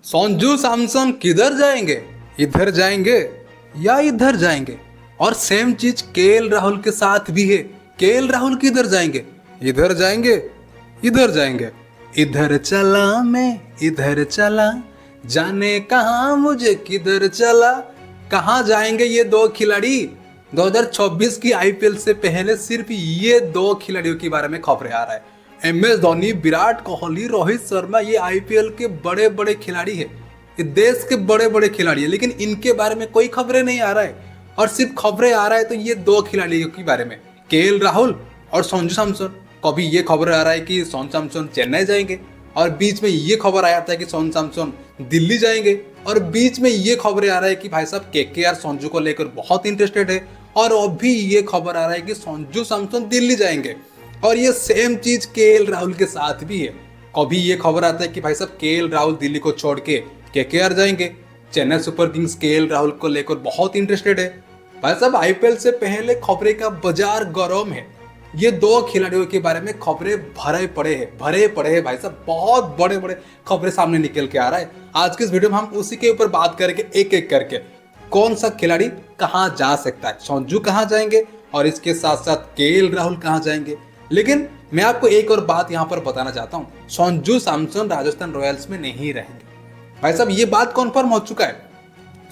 संजू सैमसन किधर जाएंगे? इधर जाएंगे या इधर जाएंगे? और सेम चीज केएल राहुल के साथ भी है। केएल राहुल किधर जाएंगे? इधर जाएंगे इधर जाएंगे। इधर चला मैं इधर चला, जाने कहां मुझे किधर चला। कहां जाएंगे ये दो खिलाड़ी? 2026 की आईपीएल से पहले सिर्फ ये दो खिलाड़ियों के बारे में खबरें आ रहा है। MS धोनी, विराट कोहली, रोहित शर्मा, ये आईपीएल के बड़े बड़े खिलाड़ी है, ये देश के बड़े बड़े खिलाड़ी है, लेकिन इनके बारे में कोई खबरें नहीं आ रहा है। और सिर्फ खबरें आ रहा है तो ये दो खिलाड़ियों के बारे में, केएल राहुल और संजू सैमसन। कभी ये खबर आ रहा है कि संजू सैमसन चेन्नई जाएंगे, और बीच में ये खबर आया था कि संजू सैमसन दिल्ली जाएंगे, और बीच में ये खबरें आ रहा है कि भाई साहब केकेआर संजू को लेकर बहुत इंटरेस्टेड है, और अभी ये खबर आ रहा है कि संजू सैमसन दिल्ली जाएंगे। और ये सेम चीज केएल राहुल के साथ भी है। कभी ये खबर आता है कि भाई साहब केएल राहुल दिल्ली को छोड़ के केकेआर जाएंगे, Chennai super Kings KL Rahul को लेकर बहुत इंटरेस्टेड है। भाई साहब आईपीएल से पहले खबरें का बाजार गरम है। ये दो खिलाड़ियों के बारे में खबरें भरे पड़े हैं भाई साहब, बहुत बड़े बड़े खबरें सामने निकल के आ रहा है। आज के इस वीडियो में हम उसी के ऊपर बात करेंगे, एक एक करके कौन सा खिलाड़ी कहाँ जा सकता है, संजू कहाँ जाएंगे और इसके साथ साथ केएल राहुल कहाँ जाएंगे। लेकिन मैं आपको एक और बात यहाँ पर बताना चाहता हूँ, संजू सैमसन राजस्थान रॉयल्स में नहीं रहेंगे। भाई साहब ये बात कन्फर्म हो चुका है,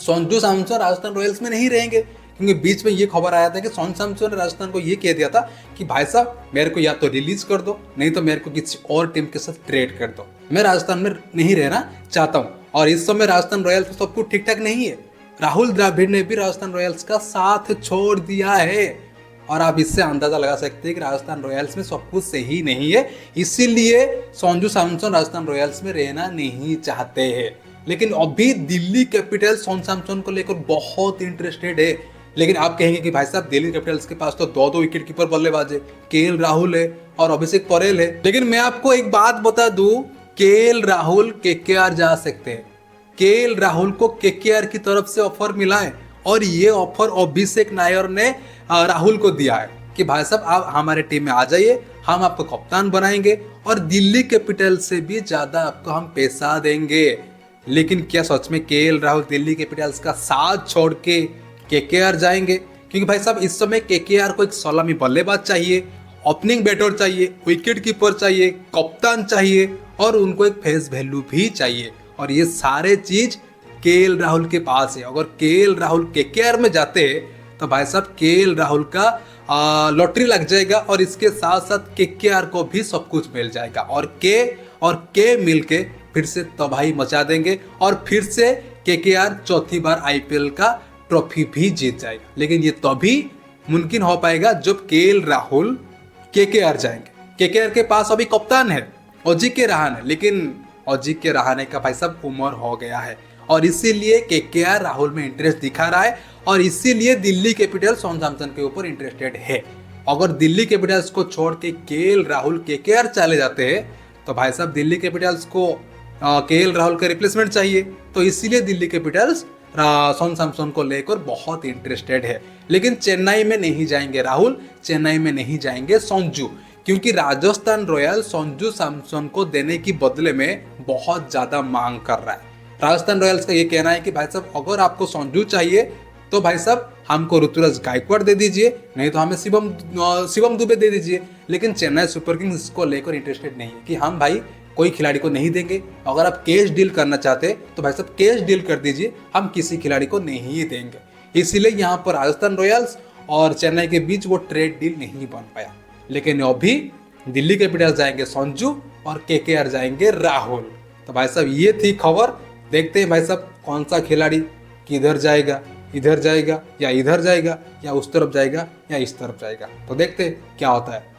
संजू सैमसन राजस्थान रॉयल्स में नहीं रहेंगे, क्योंकि बीच में ये खबर आया था कि संजू सैमसन ने राजस्थान को ये कह दिया था कि भाई साहब मेरे को या तो रिलीज कर दो, नहीं तो मेरे को किसी और टीम के साथ ट्रेड कर दो, मैं राजस्थान में नहीं रहना चाहता हूँ। और इस समय राजस्थान रॉयल्स में सब कुछ ठीक ठाक नहीं है। राहुल द्रविड़ ने भी राजस्थान रॉयल्स का साथ छोड़ दिया है, और आप इससे अंदाजा लगा सकते हैं कि राजस्थान रॉयल्स में सब कुछ सही नहीं है, इसीलिए संजू सैमसन राजस्थान रॉयल्स में रहना नहीं चाहते हैं। लेकिन अभी दिल्ली कैपिटल्स संजू सैमसन को लेकर बहुत इंटरेस्टेड है। लेकिन आप कहेंगे कि भाई साहब दिल्ली कैपिटल्स के पास तो दो विकेट कीपर बल्लेबाज है, केएल राहुल है और अभिषेक पटेल है। लेकिन मैं आपको एक बात बता दूं, केएल राहुल केकेआर जा सकते हैं। केएल राहुल को केकेआर की तरफ से ऑफर मिला है, और ये ऑफर अभिषेक नायर ने राहुल को दिया है कि भाई साहब आप हमारे टीम में आ जाइए, हम आपको कप्तान बनाएंगे और दिल्ली कैपिटल से भी ज्यादा आपको हम पैसा देंगे। लेकिन क्या सच में केएल राहुल दिल्ली कैपिटल्स का साथ छोड़ के केकेआर जाएंगे? क्योंकि भाई साहब इस समय केकेआर को एक सलामी बल्लेबाज चाहिए, ओपनिंग बैटर चाहिए, विकेट कीपर चाहिए, कप्तान चाहिए, और उनको एक फेस वैल्यू भी चाहिए, और ये सारे चीज केएल राहुल के पास है। अगर केएल राहुल केकेआर में जाते हैं तो भाई साहब केएल राहुल का लॉटरी लग जाएगा, और इसके साथ साथ केकेआर को भी सब कुछ मिल जाएगा, और के मिलके फिर से तबाही मचा देंगे, और फिर से केकेआर चौथी बार आईपीएल का ट्रॉफी भी जीत जाएगा। लेकिन ये तभी मुमकिन हो पाएगा जब केएल राहुल केकेआर जाएंगे। केकेआर के पास अभी कप्तान है अजिंक्य रहाणे, लेकिन अजिंक्य रहाणे का भाई साहब उम्र हो गया है, और इसीलिए केकेआर राहुल में इंटरेस्ट दिखा रहा है, और इसीलिए दिल्ली कैपिटल्स संजू सैमसन के ऊपर इंटरेस्टेड है। अगर दिल्ली कैपिटल्स को छोड़ के केएल राहुल केकेआर चले जाते हैं तो भाई साहब दिल्ली कैपिटल्स को केएल राहुल का रिप्लेसमेंट चाहिए, तो इसीलिए दिल्ली कैपिटल्स संजू सैमसन को लेकर बहुत इंटरेस्टेड है। लेकिन चेन्नई में नहीं जाएंगे राहुल, चेन्नई में नहीं जाएंगे संजू, क्योंकि राजस्थान रॉयल्स संजू सैमसन को देने की बदले में बहुत ज्यादा मांग कर रहा है। राजस्थान रॉयल्स का ये कहना है कि भाई साहब अगर आपको संजू चाहिए तो भाई साहब हमको ऋतुराज गायकवाड़ दे दीजिए, नहीं तो हमें शिवम दुबे दे दीजिए। लेकिन चेन्नई सुपर किंग्स इसको लेकर इंटरेस्टेड नहीं है कि हम भाई कोई खिलाड़ी को नहीं देंगे। अगर आप कैश डील करना चाहते हैं तो भाई साहब कैश डील कर दीजिए, हम किसी खिलाड़ी को नहीं देंगे। इसीलिए यहाँ पर राजस्थान रॉयल्स और चेन्नई के बीच वो ट्रेड डील नहीं बन पाया। लेकिन अभी दिल्ली कैपिटल्स जाएंगे संजू और केकेआर जाएंगे राहुल। तो भाई साहब ये थी खबर। देखते हैं भाई साहब कौन सा खिलाड़ी किधर जाएगा, इधर जाएगा या इधर जाएगा, या उस तरफ जाएगा या इस तरफ जाएगा। तो देखते हैं क्या होता है।